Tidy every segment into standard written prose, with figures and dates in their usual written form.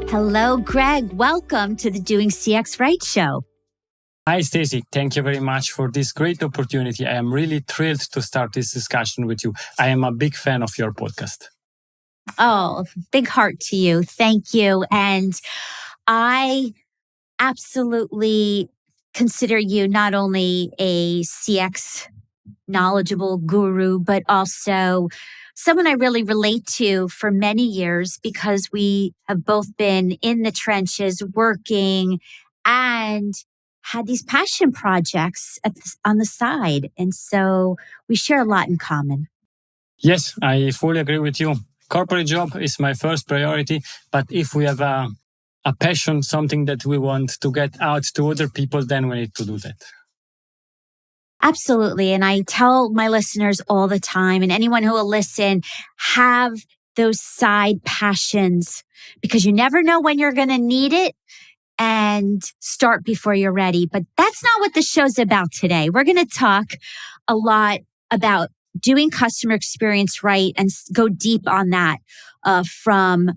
Hello, Greg. Welcome to the Doing CX Right show. Hi, Stacy. Thank you very much for this great opportunity. I am really thrilled to start this discussion with you. I am a big fan of your podcast. Oh, big heart to you. Thank you. And I absolutely consider you not only a CX knowledgeable guru, but also someone I really relate to for many years because we have both been in the trenches working and had these passion projects on the side. And so we share a lot in common. Yes, I fully agree with you. Corporate job is my first priority, but if we have a passion, something that we want to get out to other people, then we need to do that. Absolutely. And I tell my listeners all the time, and anyone who will listen, have those side passions because you never know when you're going to need it, and start before you're ready. But that's not what the show's about today. We're going to talk a lot about doing customer experience right and go deep on that from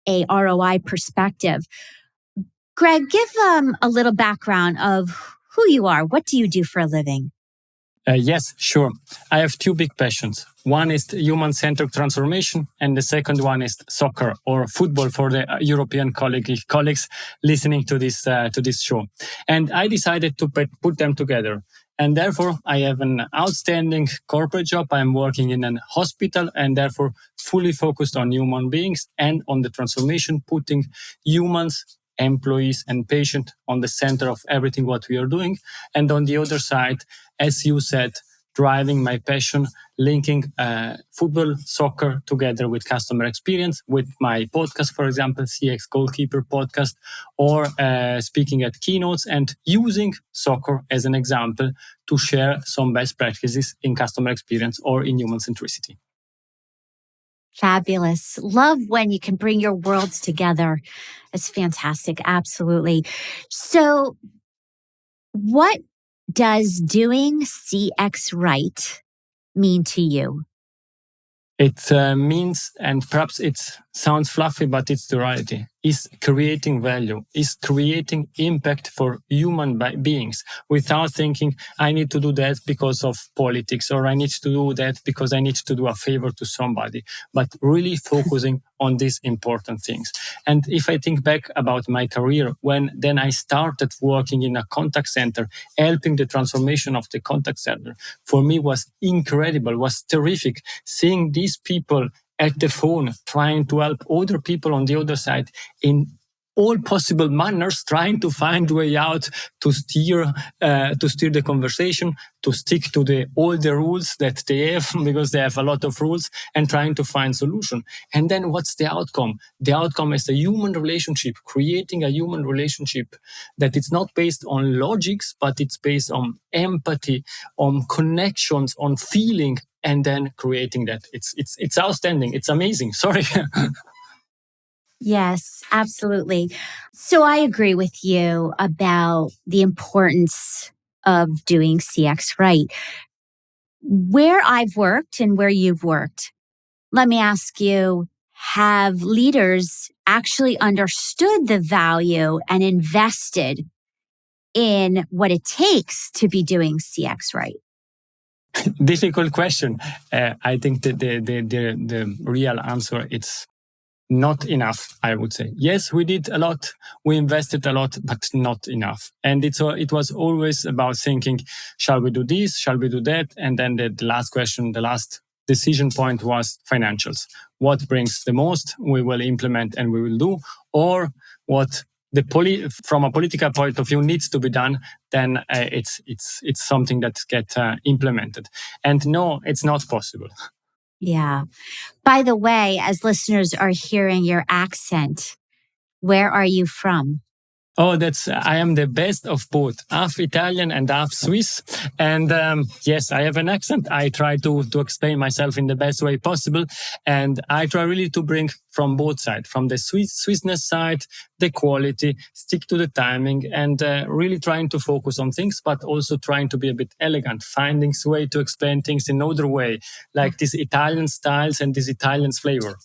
a ROI perspective. Greg, give a little background of who you are. What do you do for a living? Yes, sure. I have two big passions. One is human-centered transformation, and the second one is soccer or football for the European colleagues listening to this show. And I decided to put them together. And therefore, I have an outstanding corporate job. I'm working in a hospital and therefore fully focused on human beings and on the transformation, putting humans, employees and patients on the center of everything what we are doing. And on the other side, as you said, driving my passion, linking football, soccer together with customer experience, with my podcast, for example, CX Goalkeeper podcast, or speaking at keynotes and using soccer as an example to share some best practices in customer experience or in human centricity. Fabulous. Love when you can bring your worlds together. It's fantastic. Absolutely. So what does doing CX right mean to you? It means, and perhaps it sounds fluffy, but it's the reality, is creating value, is creating impact for human beings without thinking, I need to do that because of politics, or I need to do that because I need to do a favor to somebody, but really focusing on these important things. And if I think back about my career, when then I started working in a contact center, helping the transformation of the contact center, for me was incredible, was terrific, seeing these people at the phone, trying to help other people on the other side in all possible manners, trying to find a way out to steer the conversation, to stick to all the rules that they have, because they have a lot of rules, and trying to find solution. And then what's the outcome? The outcome is a human relationship, creating a human relationship that it's not based on logics, but it's based on empathy, on connections, on feeling, and then creating that. It's outstanding. It's amazing. Sorry. Yes, absolutely. So I agree with you about the importance of doing CX right. Where I've worked and where you've worked, let me ask you, have leaders actually understood the value and invested in what it takes to be doing CX right? Difficult question. I think the real answer it's not enough, I would say. Yes, we did a lot, we invested a lot, but not enough. And it was always about thinking, shall we do this, shall we do that? And then the last question, the last decision point was financials. What brings the most, we will implement and we will do, or what from a political point of view needs to be done, then it's something that gets implemented. And no, it's not possible. Yeah. By the way, as listeners are hearing your accent, where are you from? Oh, I am the best of both, half Italian and half Swiss. And yes, I have an accent. I try to explain myself in the best way possible. And I try really to bring from both sides, from the Swissness side, the quality, stick to the timing, and really trying to focus on things, but also trying to be a bit elegant, finding a way to explain things in another way, like these Italian styles and this Italian flavor.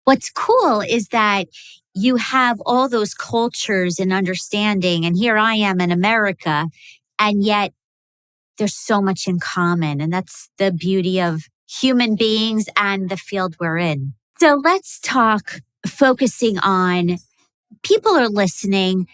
What's cool is that you have all those cultures and understanding, and here I am in America, and yet there's so much in common. And that's the beauty of human beings and the field we're in. So let's talk focusing on people are listening.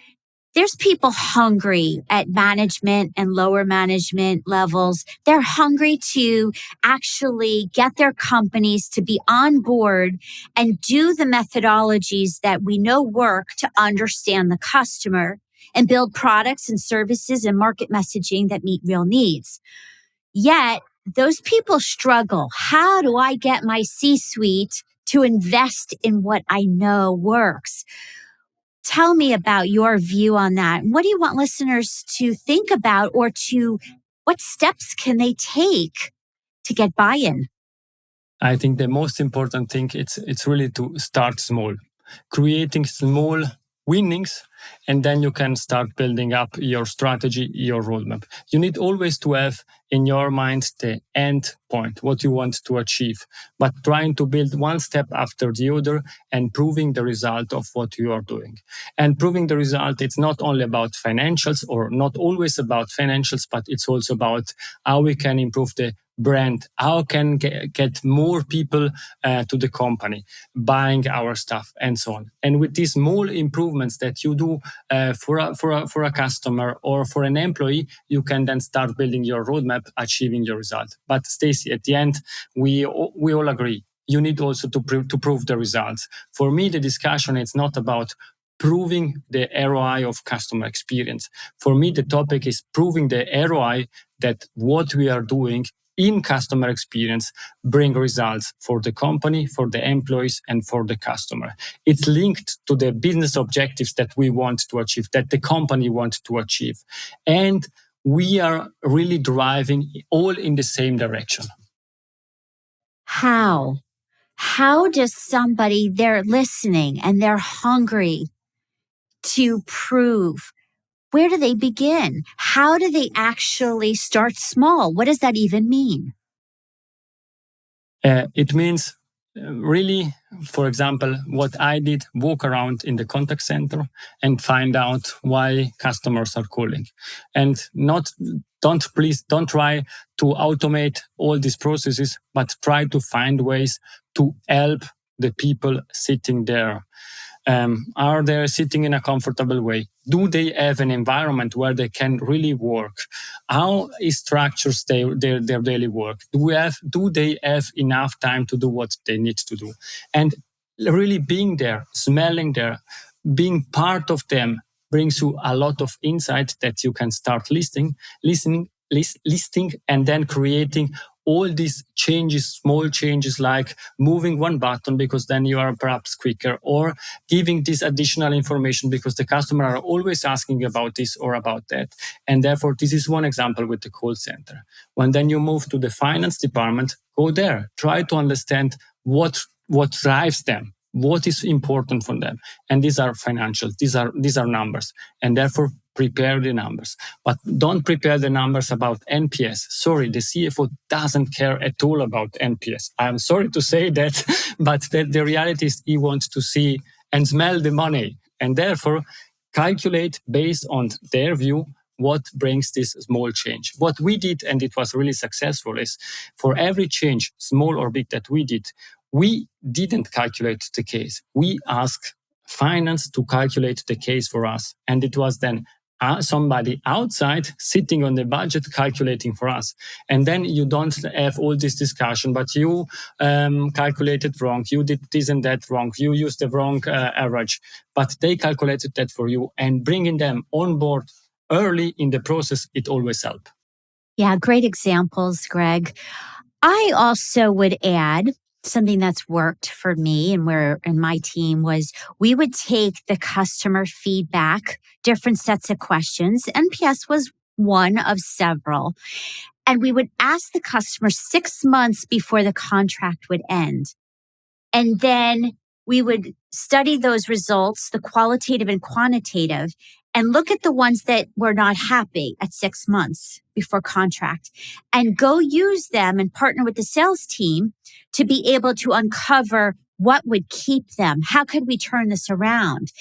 There's people hungry at management and lower management levels. They're hungry to actually get their companies to be on board and do the methodologies that we know work to understand the customer and build products and services and market messaging that meet real needs. Yet, those people struggle. How do I get my C-suite to invest in what I know works? Tell me about your view on that. What do you want listeners to think about, or to what steps can they take to get buy-in? I think the most important thing it's really to start small, creating small winnings, and then you can start building up your strategy, your roadmap. You need always to have in your mind the end point, what you want to achieve, but trying to build one step after the other and proving the result of what you are doing. And proving the result, it's not only about financials, or not always about financials, but it's also about how we can improve the brand, how can get more people to the company buying our stuff, and so on. And with these small improvements that you do for a customer or for an employee, you can then start building your roadmap, achieving your result. But Stacy, at the end, we all agree you need also to prove the results. For me, the discussion is not about proving the ROI of customer experience. For me, the topic is proving the ROI that what we are doing in customer experience bring results for the company, for the employees, and for the customer. It's linked to the business objectives that we want to achieve, that the company wants to achieve. And we are really driving all in the same direction. How? How does somebody, they're listening and they're hungry to prove? Where do they begin? How do they actually start small? What does that even mean? It means really, for example, what I did, walk around in the contact center and find out why customers are calling. And don't try to automate all these processes, but try to find ways to help the people sitting there. Are they sitting in a comfortable way? Do they have an environment where they can really work? How is structures their daily work? Do they have enough time to do what they need to do? And really being there, smelling there, being part of them brings you a lot of insight that you can start listing, and then creating all these changes, small changes like moving one button because then you are perhaps quicker, or giving this additional information because the customer are always asking about this or about that. And therefore, this is one example with the call center. When then you move to the finance department, go there, try to understand what drives them, what is important for them. And these are financials, these are numbers. And therefore, prepare the numbers. But don't prepare the numbers about NPS. Sorry, the CFO doesn't care at all about NPS. I'm sorry to say that, but the reality is he wants to see and smell the money. And therefore, calculate based on their view what brings this small change. What we did, and it was really successful, is for every change, small or big, that we did, we didn't calculate the case. We asked finance to calculate the case for us. And it was then somebody outside sitting on the budget calculating for us. And then you don't have all this discussion, but you calculated wrong, you did this and that wrong, you used the wrong average, but they calculated that for you. And bringing them on board early in the process, it always helps. Yeah, great examples, Greg. I also would add something that's worked for me and my team was we would take the customer feedback, different sets of questions. NPS was one of several. And we would ask the customer 6 months before the contract would end. And then we would study those results, the qualitative and quantitative, and look at the ones that were not happy at 6 months before contract and go use them and partner with the sales team to be able to uncover what would keep them? How could we turn this around?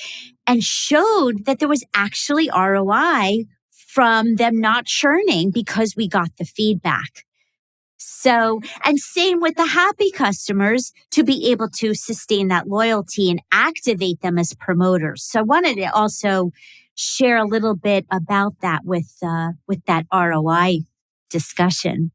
And showed that there was actually ROI from them not churning because we got the feedback. So, and same with the happy customers to be able to sustain that loyalty and activate them as promoters. So I wanted to also share a little bit about that with that ROI discussion.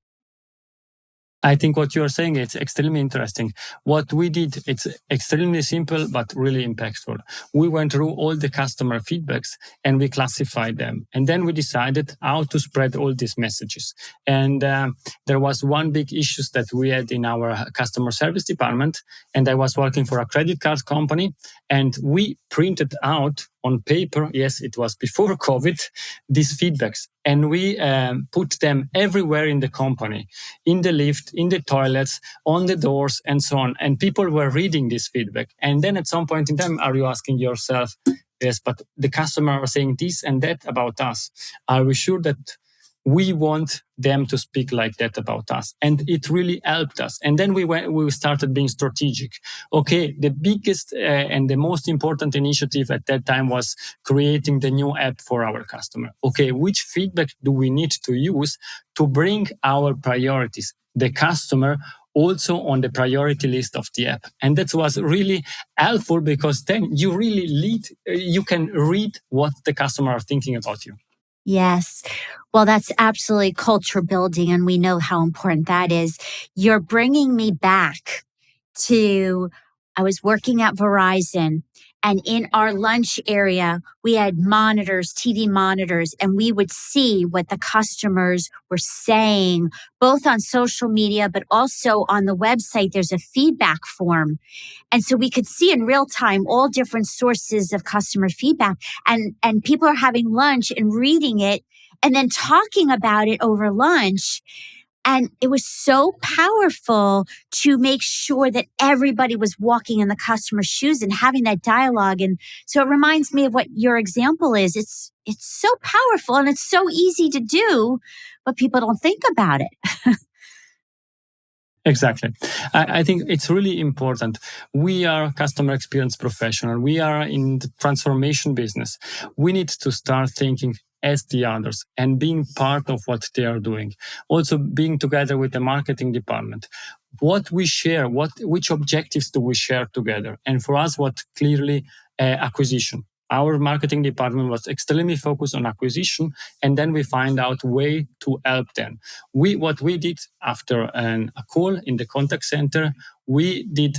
I think what you're saying is extremely interesting. What we did, it's extremely simple, but really impactful. We went through all the customer feedbacks and we classified them. And then we decided how to spread all these messages. And there was one big issue that we had in our customer service department. And I was working for a credit card company. And we printed out on paper, yes, it was before COVID, these feedbacks. And we put them everywhere in the company, in the lift, in the toilets, on the doors, and so on. And people were reading this feedback. And then at some point in time, are you asking yourself, yes, but the customer are saying this and that about us. Are we sure that we want them to speak like that about us? And it really helped us. And then we started being strategic. Okay, the biggest and the most important initiative at that time was creating the new app for our customer. Okay, which feedback do we need to use to bring our priorities, the customer, also on the priority list of the app? And that was really helpful because then you can read what the customer are thinking about you. Yes. Well, that's absolutely culture building, and we know how important that is. You're bringing me back to I was working at Verizon, and in our lunch area, we had monitors, TV monitors, and we would see what the customers were saying, both on social media, but also on the website. There's a feedback form. And so we could see in real time all different sources of customer feedback, and people are having lunch and reading it and then talking about it over lunch. And it was so powerful to make sure that everybody was walking in the customer's shoes and having that dialogue. And so it reminds me of what your example is. It's so powerful and it's so easy to do, but people don't think about it. Exactly. I think it's really important. We are customer experience professional. We are in the transformation business. We need to start thinking as the others and being part of what they are doing. Also being together with the marketing department. What we share, which objectives do we share together? And for us, what clearly acquisition. Our marketing department was extremely focused on acquisition, and then we find out way to help them. What we did after a call in the contact center, we did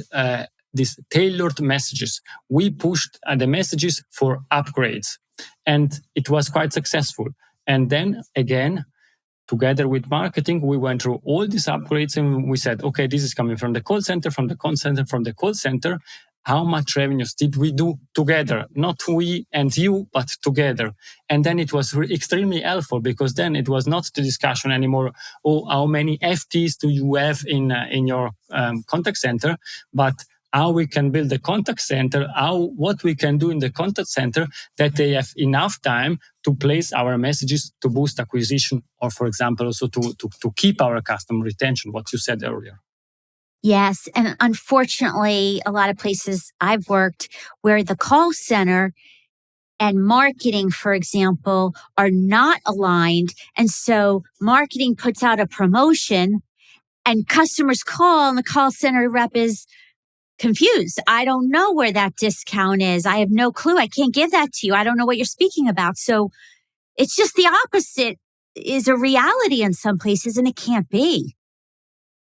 these tailored messages. We pushed the messages for upgrades, and it was quite successful. And then again, together with marketing, we went through all these upgrades and we said, okay, this is coming from the call center, from the call center, from the call center. How much revenues did we do together? Not we and you, but together. And then it was extremely helpful because then it was not the discussion anymore, oh, how many FTs do you have in your contact center, but how we can build the contact center, what we can do in the contact center that they have enough time to place our messages to boost acquisition, or for example, also to keep our customer retention, what you said earlier. Yes. And unfortunately, a lot of places I've worked where the call center and marketing, for example, are not aligned. And so marketing puts out a promotion and customers call and the call center rep is confused. I don't know where that discount is. I have no clue. I can't give that to you. I don't know what you're speaking about. So it's just the opposite is a reality in some places, and it can't be.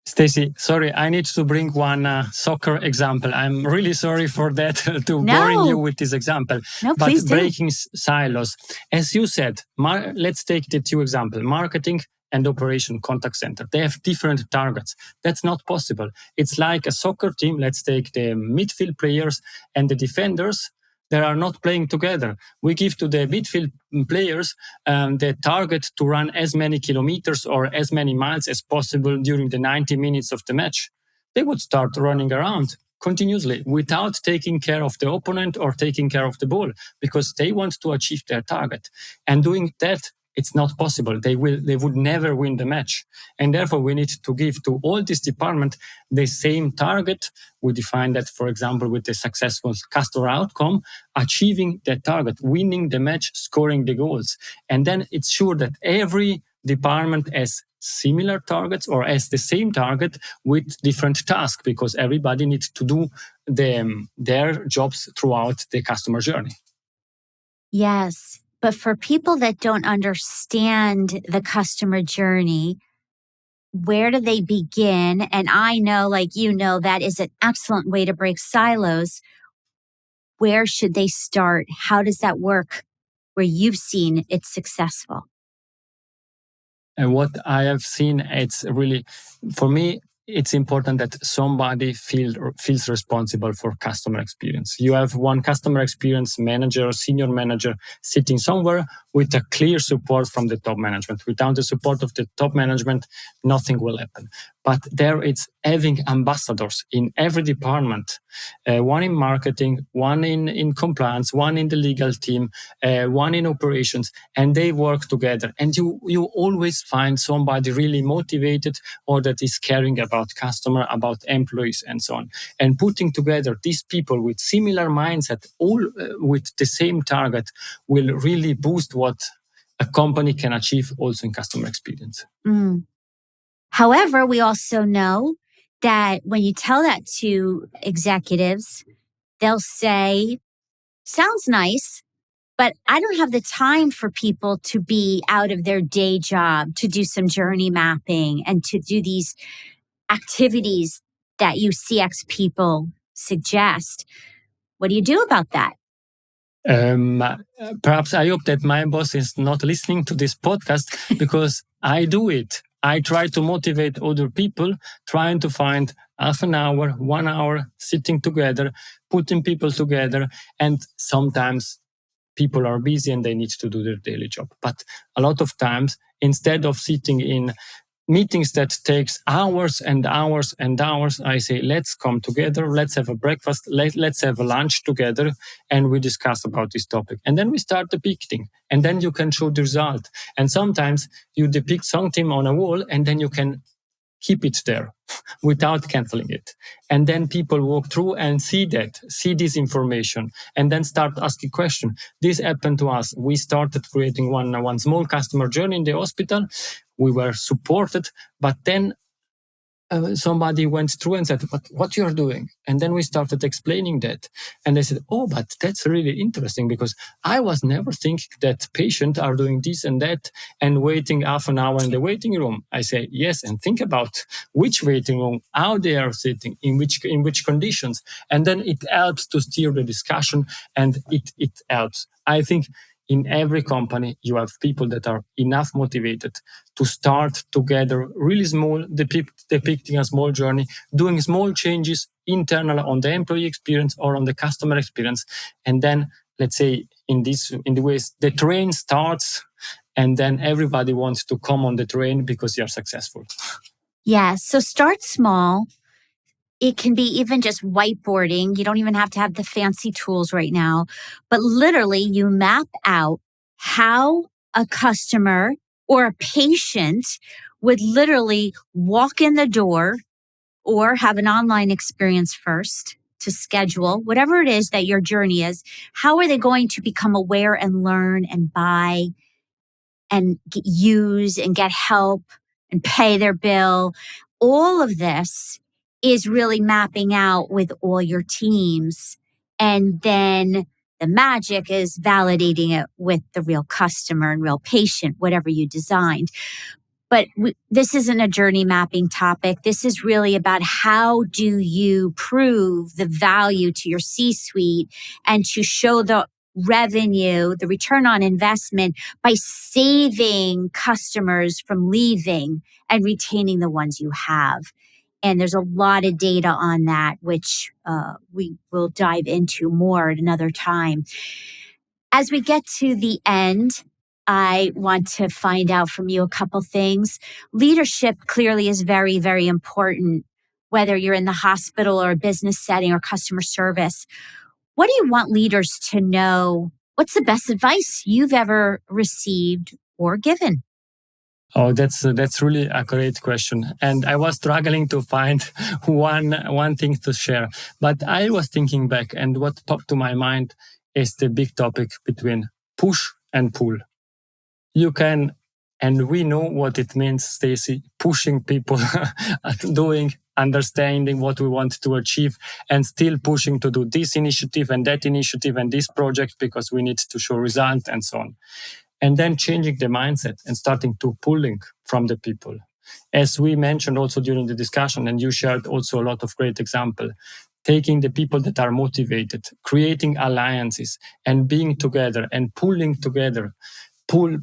Stacy, sorry, I need to bring one soccer example. I'm really sorry for that, boring you with this example. No, but please breaking silos. As you said, let's take the two examples, marketing and operation contact center. They have different targets. That's not possible. It's like a soccer team. Let's take the midfield players and the defenders. They are not playing together. We give to the midfield players the target to run as many kilometers or as many miles as possible during the 90 minutes of the match. They would start running around continuously without taking care of the opponent or taking care of the ball because they want to achieve their target. And doing that it's not possible. They would never win the match. And therefore, we need to give to all this department the same target. We define that, for example, with the successful customer outcome, achieving that target, winning the match, scoring the goals. And then it's sure that every department has similar targets or has the same target with different tasks, because everybody needs to do their jobs throughout the customer journey. Yes. But for people that don't understand the customer journey, where do they begin? And I know, like you know, that is an excellent way to break silos. Where should they start? How does that work where you've seen it's successful? And what I have seen, it's really, for me, it's important that somebody feels responsible for customer experience. You have one customer experience manager, senior manager sitting somewhere with a clear support from the top management. Without the support of the top management, nothing will happen. But there it's having ambassadors in every department, one in marketing, one in compliance, one in the legal team, one in operations, and they work together. And you always find somebody really motivated or that is caring about customer, about employees, and so on. And putting together these people with similar mindset, all with the same target, will really boost what a company can achieve also in customer experience. Mm. However, we also know that when you tell that to executives, they'll say, sounds nice, but I don't have the time for people to be out of their day job, to do some journey mapping and to do these activities that you CX people suggest. What do you do about that? Perhaps I hope that my boss is not listening to this podcast because I do it. I try to motivate other people, trying to find half an hour, 1 hour, sitting together, putting people together. And sometimes people are busy and they need to do their daily job. But a lot of times, instead of sitting in meetings that takes hours and hours and hours, I say, let's come together, let's have a breakfast, let's have a lunch together, and we discuss about this topic. And then we start depicting, and then you can show the result. And sometimes you depict something on a wall, and then you can keep it there without canceling it. And then people walk through and see this information, and then start asking questions. This happened to us. We started creating one small customer journey in the hospital. We were supported, but then somebody went through and said, but what you're doing? And then we started explaining that. And they said, oh, but that's really interesting, because I was never thinking that patients are doing this and that and waiting half an hour in the waiting room. I say, yes, and think about which waiting room, how they are sitting, in which conditions. And then it helps to steer the discussion, and it helps. I think in every company, you have people that are enough motivated to start together, really small, depicting a small journey, doing small changes internal on the employee experience or on the customer experience. And then, let's say, in the ways, the train starts, and then everybody wants to come on the train because you're successful. Yeah. So start small. It can be even just whiteboarding. You don't even have to have the fancy tools right now, but literally you map out how a customer or a patient would literally walk in the door or have an online experience first to schedule whatever it is that your journey is. How are they going to become aware and learn and buy and use and get help and pay their bill? All of this is really mapping out with all your teams. And then the magic is validating it with the real customer and real patient, whatever you designed. But this isn't a journey mapping topic. This is really about how do you prove the value to your C-suite and to show the revenue, the return on investment by saving customers from leaving and retaining the ones you have. And there's a lot of data on that, which we will dive into more at another time. As we get to the end, I want to find out from you a couple things. Leadership clearly is very, very important, whether you're in the hospital or a business setting or customer service. What do you want leaders to know? What's the best advice you've ever received or given? Oh, that's really a great question, and I was struggling to find one thing to share. But I was thinking back, and what popped to my mind is the big topic between push and pull. You can, and we know what it means, Stacy, pushing people, understanding what we want to achieve, and still pushing to do this initiative and that initiative and this project because we need to show result and so on. And then changing the mindset and starting to pulling from the people. As we mentioned also during the discussion, and you shared also a lot of great examples, taking the people that are motivated, creating alliances and being together and pulling together, pull,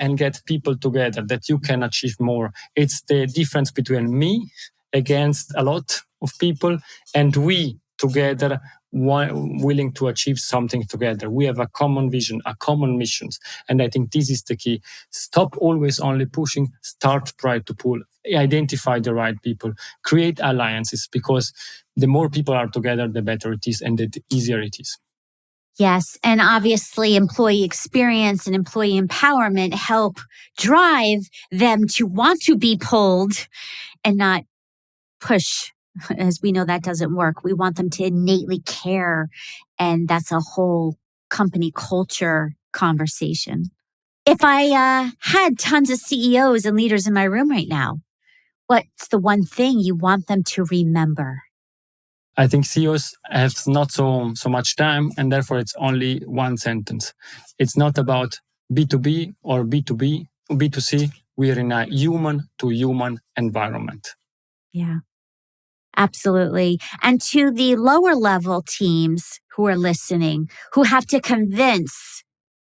and get people together that you can achieve more. It's the difference between me against a lot of people and we together willing to achieve something together. We have a common vision, a common mission. And I think this is the key. Stop always only pushing, start try to pull, identify the right people, create alliances, because the more people are together, the better it is and the easier it is. Yes. And obviously, employee experience and employee empowerment help drive them to want to be pulled and not push. As we know, that doesn't work. We want them to innately care. And that's a whole company culture conversation. If I had tons of CEOs and leaders in my room right now, what's the one thing you want them to remember? I think CEOs have not so much time, and therefore it's only one sentence. It's not about B2B or B2B, B2C. We're in a human-to-human environment. Yeah, absolutely. And to the lower level teams who are listening, who have to convince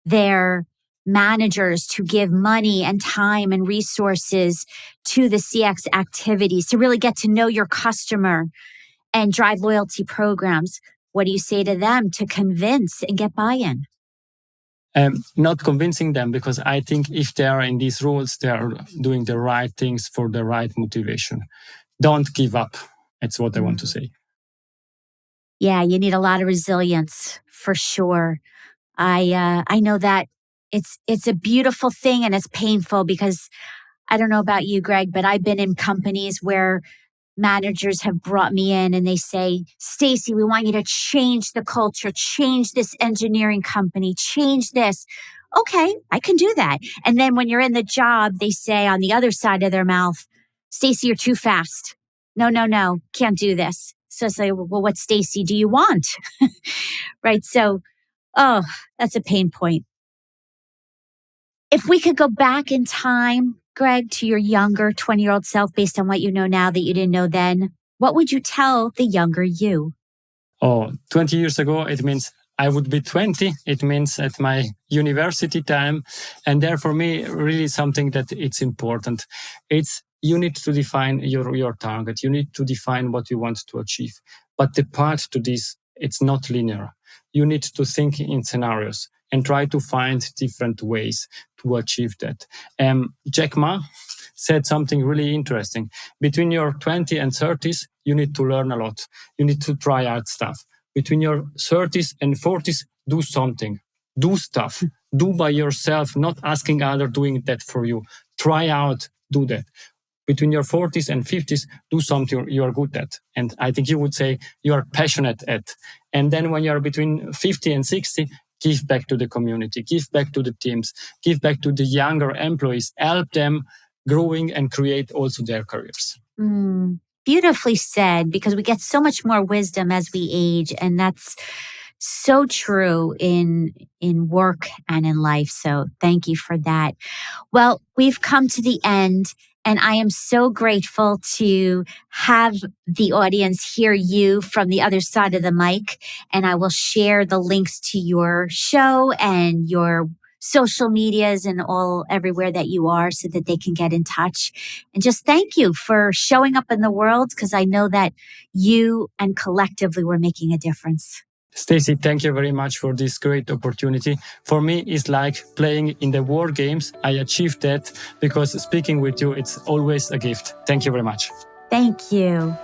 their managers to give money and time and resources to the CX activities to really get to know your customer and drive loyalty programs. What do you say to them to convince and get buy-in? Not convincing them, because I think if they are in these roles, they are doing the right things for the right motivation. Don't give up. That's what I want to say. Yeah, you need a lot of resilience for sure. I know that it's a beautiful thing and it's painful because I don't know about you, Greg, but I've been in companies where managers have brought me in and they say, Stacy, we want you to change the culture, change this engineering company, change this. Okay, I can do that. And then when you're in the job, they say on the other side of their mouth, Stacy, you're too fast. No, can't do this. So I say, well, what Stacy do you want? Right. So, oh, that's a pain point. If we could go back in time, Greg, to your younger 20-year-old self, based on what you know now that you didn't know then, what would you tell the younger you? Oh, 20 years ago, it means I would be 20. It means at my university time. And there for me, really something that it's important. It's you need to define your target. You need to define what you want to achieve. But the path to this, it's not linear. You need to think in scenarios and try to find different ways to achieve that. Jack Ma said something really interesting. Between your 20s and 30s, you need to learn a lot. You need to try out stuff. Between your 30s and 40s, do something. Do stuff. Do by yourself, not asking others doing that for you. Try out, do that. Between your 40s and 50s, do something you are good at. And I think you would say you are passionate at. And then when you are between 50 and 60, give back to the community, give back to the teams, give back to the younger employees, help them growing and create also their careers. Beautifully said, because we get so much more wisdom as we age, and that's so true in work and in life. So thank you for that. Well, we've come to the end, and I am so grateful to have the audience hear you from the other side of the mic. And I will share the links to your show and your social medias and all everywhere that you are so that they can get in touch. And just thank you for showing up in the world, because I know that you and collectively we're making a difference. Stacy, thank you very much for this great opportunity. For me, it's like playing in the war games. I achieved that because speaking with you, it's always a gift. Thank you very much. Thank you.